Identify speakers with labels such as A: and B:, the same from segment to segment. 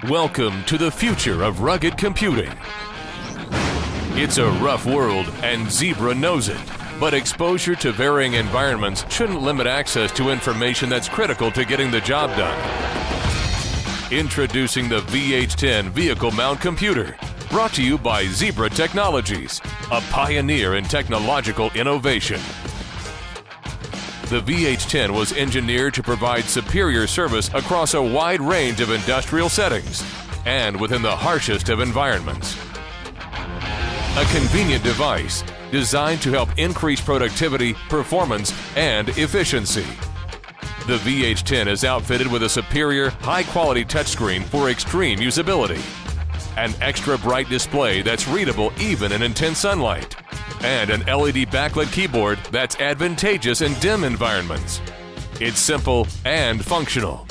A: Welcome to the future of rugged computing. It's a rough world, and Zebra knows it. But exposure to varying environments shouldn't limit access to information that's critical to getting the job done. Introducing the VH10 Vehicle Mount Computer, brought to you by Zebra Technologies, a pioneer in technological innovation. The VH10 was engineered to provide superior service across a wide range of industrial settings and within the harshest of environments. A convenient device designed to help increase productivity, performance, and efficiency. The VH10 is outfitted with a superior, high-quality touchscreen for extreme usability, an extra bright display that's readable even in intense sunlight, and an LED backlit keyboard that's advantageous in dim environments. It's simple and functional.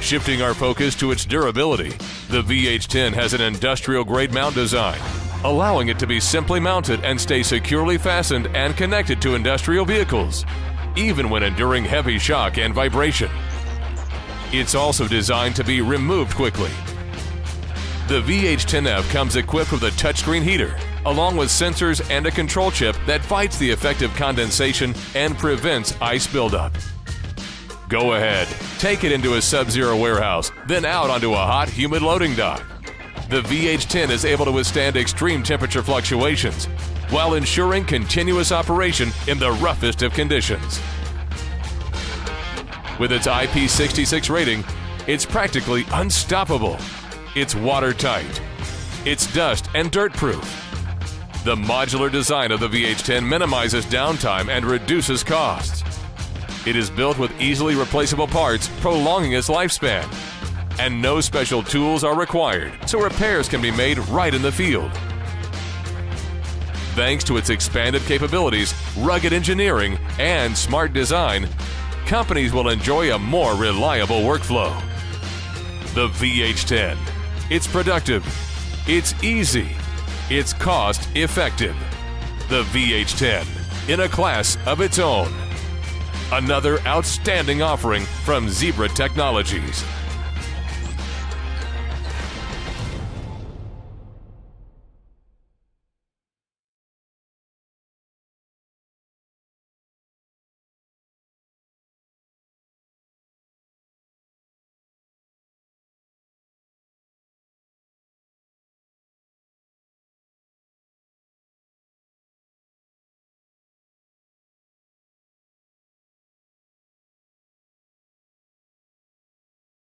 A: Shifting our focus to its durability, the VH10 has an industrial-grade mount design, allowing it to be simply mounted and stay securely fastened and connected to industrial vehicles, even when enduring heavy shock and vibration. It's also designed to be removed quickly. The VH10F comes equipped with a touchscreen heater, along with sensors and a control chip that fights the effect of condensation and prevents ice buildup. Go ahead, take it into a sub-zero warehouse, then out onto a hot, humid loading dock. The VH10 is able to withstand extreme temperature fluctuations while ensuring continuous operation in the roughest of conditions. With its IP66 rating, it's practically unstoppable. It's watertight. It's dust and dirt-proof. The modular design of the VH10 minimizes downtime and reduces costs. It is built with easily replaceable parts, prolonging its lifespan. And no special tools are required, so repairs can be made right in the field. Thanks to its expanded capabilities, rugged engineering, and smart design, companies will enjoy a more reliable workflow. The VH10. It's productive. It's easy. It's cost-effective. The VH10, in a class of its own. Another outstanding offering from Zebra Technologies.